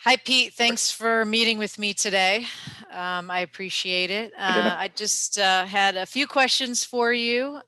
Hi, Pete. Thanks for meeting with me today. I appreciate it. Hey, Dana. I just had a few questions for you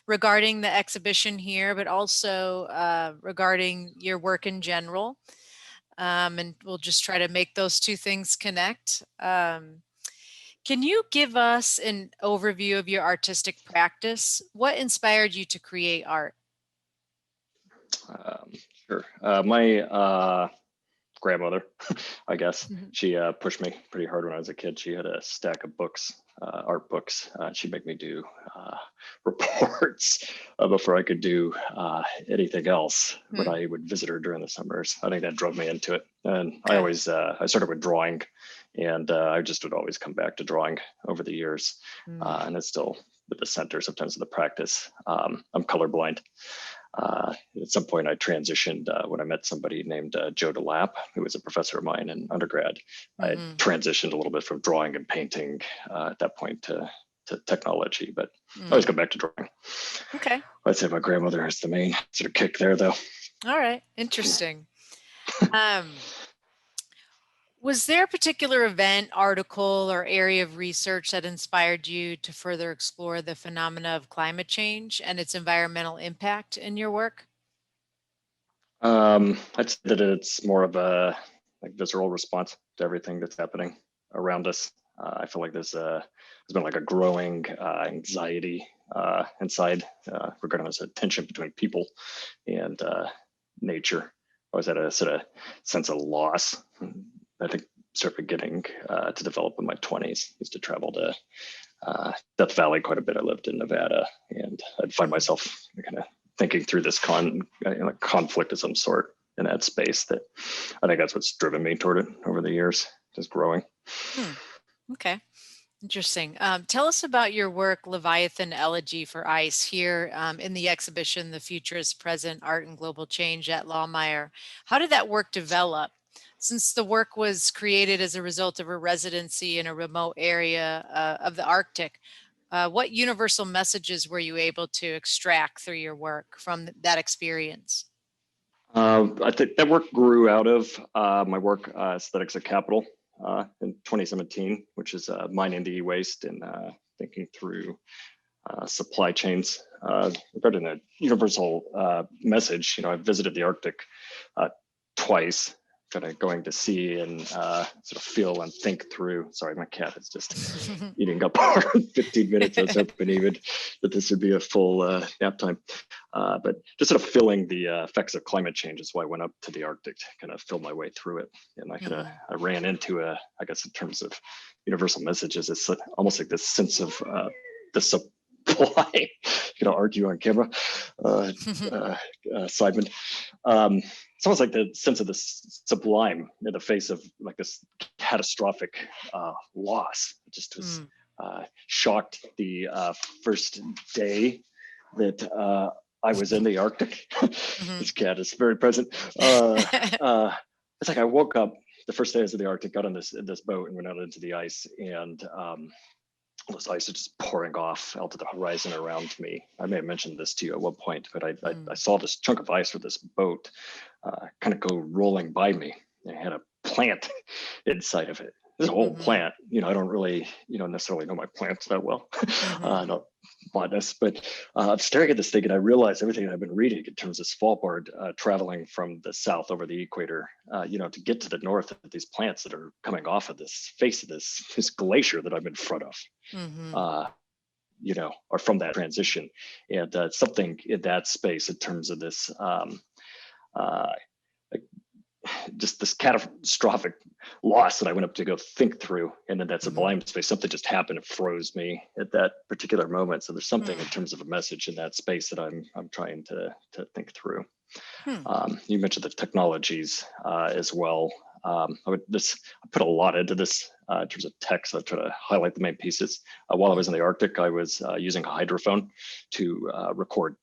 regarding the exhibition here, but also regarding your work in general. And we'll just try to make those two things connect. Can you give us an overview of your artistic practice? What inspired you to create art? Um, sure. My grandmother, I guess, Mhm. she pushed me pretty hard when I was a kid. She had a stack of books, art books. She'd make me do reports before I could do anything else when Hmm. I would visit her during the summers. I think that drove me into it. And Okay. I started with drawing, and I just would always come back to drawing over the years. Hmm. And it's still at the center sometimes of the practice. I'm colorblind. At some point, I transitioned when I met somebody named Joe DeLapp, who was a professor of mine in undergrad. I had Hmm. transitioned a little bit from drawing and painting at that point to technology, but I always Hmm. come back to drawing. Okay. I'd say my grandmother is the main sort of kick there, though. All right. Interesting. Um, was there a particular event, article, or area of research that inspired you to further explore the phenomena of climate change and its environmental impact in your work? I'd say that it's more of a like visceral response to everything that's happening around us. I feel like there's been like a growing anxiety inside regarding this tension between people and nature. I always had a sort of sense of loss. I think started getting to develop in my 20s. Used to travel to Death Valley quite a bit. I lived in Nevada, and I'd find Mhm. myself kind of thinking through this conflict of some sort in that space. That I think that's what's driven me toward it over the years, just growing. Hmm. Okay. Interesting. Tell us about your work, Leviathan Elegy for Ice, here in the exhibition, The Future is Present, Art and Global Change at Lawmeyer. How did that work develop? Since the work was created as a result of a residency in a remote area of the Arctic, what universal messages were you able to extract through your work from that experience? I think that work grew out of my work, Aesthetics of Capital, in 2017, which is mining the e-waste and thinking through supply chains. Regarding a universal message, I visited the Arctic uh, twice, kind of going to see and sort of feel and think through. Sorry, my cat is just eating up our 15 minutes. I was hoping even that this would be a full nap time. But just sort of feeling the effects of climate change is why I went up to the Arctic to kind of feel my way through it. And Mhm. I ran into I guess in terms of universal messages, it's almost like this sense of the supply. Argue on camera, Simon. It's almost like the sense of the sublime in the face of like this catastrophic loss. It just was Mm. shocked the first day that I was in the Arctic. Mhm. This cat is very present. It's like I woke up the first day I was in the Arctic, got on this boat and went out into the ice, and all this ice is just pouring off out to the horizon around me. I may have mentioned this to you at one point, but I Mm. saw this chunk of ice with this boat kind of go rolling by me. It had a plant inside of it. There's a whole Mhm. plant. I don't really, necessarily know my plants that well. Mhm. Not modest, but I'm staring at this thing and I realized everything I've been reading in terms of Svalbard, traveling from the south over the equator, to get to the north of these plants that are coming off of this face of this glacier that I'm in front of. Mhm. Uh, or from that transition, and something in that space in terms of this uh, just this catastrophic loss that I went up to go think through. And then that Mhm. sublime space, something just happened. It froze me at that particular moment. So there's something in Mm. terms of a message in that space that I'm trying to think through. Hmm. You mentioned the technologies as well. I put a lot into this in terms of text. I try to highlight the main pieces. While I was in Mhm. the Arctic, I was using a hydrophone to record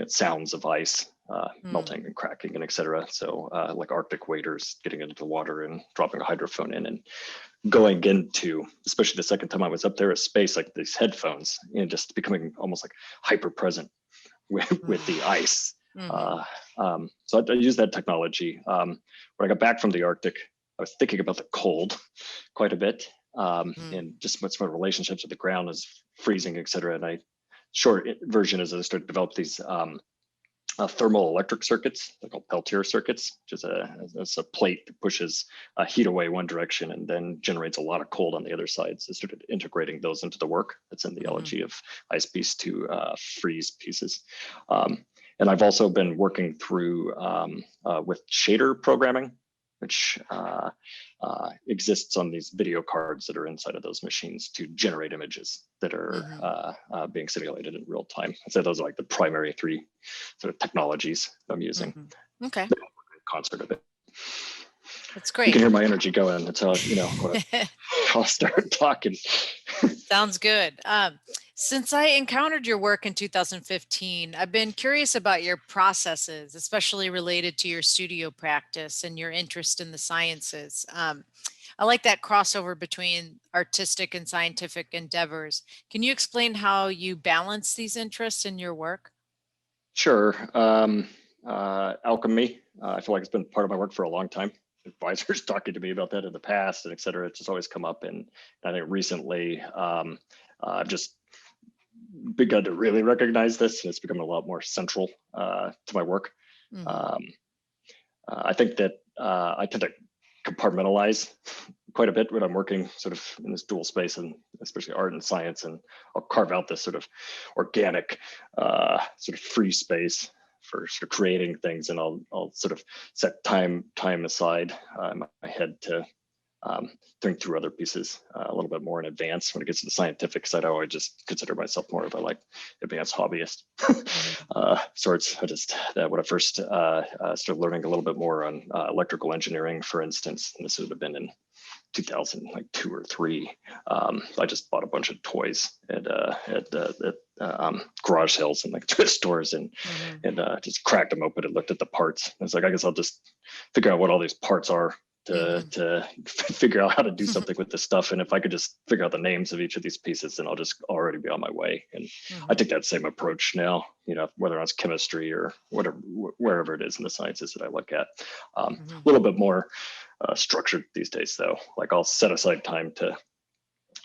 sounds of ice Mm. melting and cracking and etc. So like Arctic waders getting into the water and dropping a hydrophone in and going into, especially the second time I was up there, a space like these headphones and just becoming almost like hyper present with Mm. the ice. Mm-hmm. So I use that technology. When I got back from the Arctic, I was thinking about the cold quite a bit, Mm-hmm. and just what's my relationships with the ground is freezing, et cetera. And short version is I started to develop these thermal electric circuits. They're called Peltier circuits, which is a plate that pushes heat away one direction and then generates a lot of cold on the other side. So I started integrating those into the work that's in the Mm-hmm. elegy of ice piece to freeze pieces. And I've also been working through with shader programming, which exists on these video cards that are inside of those machines to generate images that are Mm-hmm. being simulated in real time. I'd say those are like the primary three sort of technologies I'm using. Mm-hmm. Okay, Concert of it. that's You can great. hear my energy going. That's how, I'll start talking. Sounds good. Since I encountered your work in 2015, I've been curious about your processes, especially related to your studio practice and your interest in the sciences. I like that crossover between artistic and scientific endeavors. Can you explain how you balance these interests in your work? Sure. Alchemy, I feel like it's been part of my work for a long time. Advisors talking to me about that in the past and et cetera. It's just always come up. And I think recently I've just begun to really recognize this, and it's become a lot more central to my work. Mm-hmm. Um, I think that I tend to compartmentalize quite a bit when I'm working sort of in this dual space, and especially art and science, and I'll carve out this sort of organic, sort of free space for sort of creating things, and I'll sort of set time aside in my head to think through other pieces a little bit more in advance. When it gets to the scientific side, I always just consider myself more of a like advanced hobbyist Mm-hmm. sorts. I just that when I first started learning a little bit more on electrical engineering, for instance, and this would have been in 2002 or three. I just bought a bunch of toys at garage sales and like thrift stores, and Mm-hmm. just cracked them open and looked at the parts. I was like, I guess I'll just figure out what all these parts are Mm-hmm. to figure out how to do something with this stuff. And if I could just figure out the names of each of these pieces, then I'll just already be on my way. And I Mm-hmm. take that same approach now, whether it's chemistry or whatever, wherever it is in the sciences that I look at. A Mm-hmm. little bit more structured these days, though. Like I'll set aside time to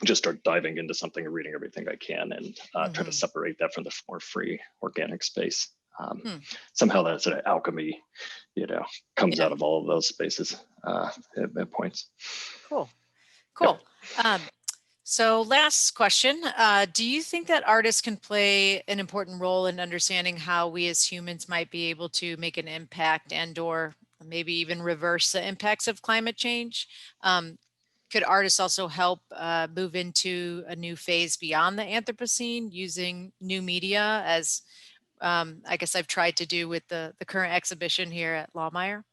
just start diving into something and reading everything I can, and try to Mm-hmm. separate that from the more free organic space. Hmm. Somehow that sort of alchemy, you know, comes Yeah. out of all of those spaces at points. Cool. Yep. Cool. Um, So, last question. Do you think that artists can play an important role in understanding how we as humans might be able to make an impact and or maybe even reverse the impacts of climate change? Could artists also help move into a new phase beyond the Anthropocene using new media as I guess I've tried to do with the current exhibition here at Lawmeyer?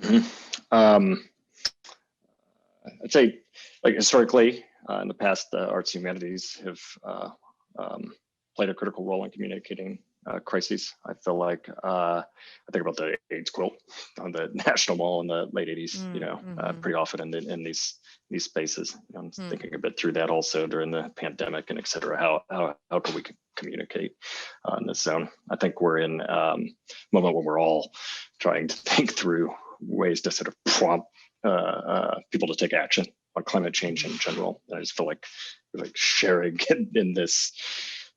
Mhm. Um, I'd say, like historically, in the past, the arts and humanities have um, played a critical role in communicating crises. I feel like I think about the AIDS quilt on the National Mall in the late '80s. Mm-hmm. Pretty often in these spaces. I'm Mm, thinking a bit through that also during the pandemic and et cetera. How can we communicate in this zone? I think we're in a moment when we're all trying to think through ways to sort of prompt people to take action on climate change in mhm, general. And I just feel like sharing in this,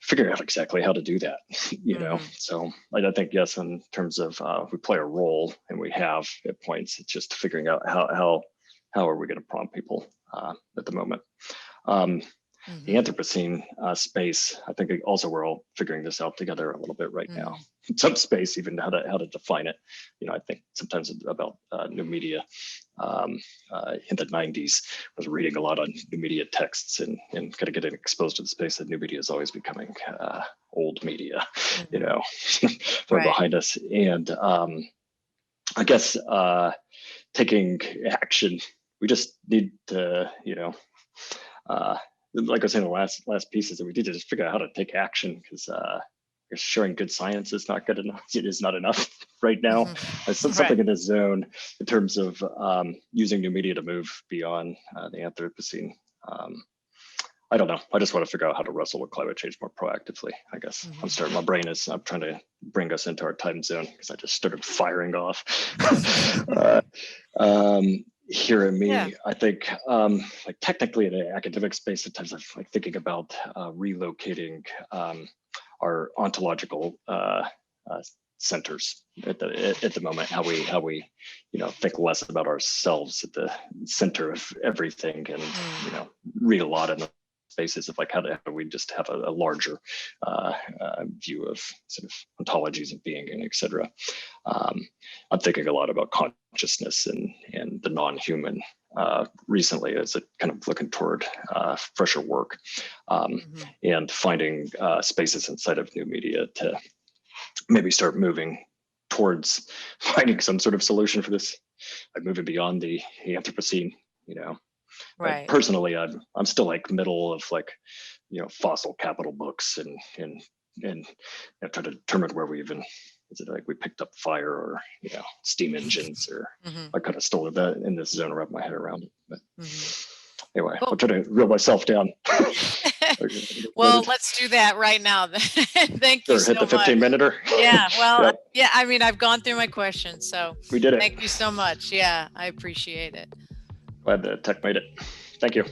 figuring out exactly how to do that. mhm, So I think yes, in terms of we play a role and we have at points. It's just figuring out how are we going to prompt people at the moment. Um, the mhm, Anthropocene space, I think also we're all figuring this out together a little bit right now. mhm, Some space, even how to define it. I think sometimes about new media. Um, in the '90s, I was reading a lot on new media texts and kind of getting exposed to the space that new media is always becoming old media, mhm. from Right. behind us. And I guess taking action, we just need to, uh, like I was saying, the last pieces that we need to just figure out how to take action, because showing good science is not good enough. It is not enough right now. Mhm. There's Right. something in this zone in terms of using new media to move beyond the Anthropocene. Um, I don't know. I just want to figure out how to wrestle with climate change more proactively. I guess Mhm. I'm trying to bring us into our time zone because I just started firing off. uh, Hearing Yeah. me, I think, like technically in the academic space, sometimes I'm like thinking about relocating our ontological uh, centers at the moment. How we think less about ourselves at the center of everything, and Mm. read a lot in the spaces of like how do we just have a larger view of sort of ontologies of being and etc. I'm thinking a lot about consciousness and the non-human recently as a kind of looking toward fresher work, Mhm. and finding spaces inside of new media to maybe start moving towards finding some sort of solution for this, like moving beyond the Anthropocene, you know. But Right. personally, I'm still like middle of like, fossil capital books and try to determine where we even, is it like we picked up fire or steam engines, or Mhm. I kind of still live that in this zone, wrap my head around it. But Mhm. anyway, I'll Well, try to reel myself down. well, Noted. let's do that right now then. Thank you Sure, hit so the much. 15-minute. Yeah, well, Yep, yeah, I mean, I've gone through my questions, so we did it. thank you so much. Yeah, I appreciate it. Glad the tech made it. Thank you.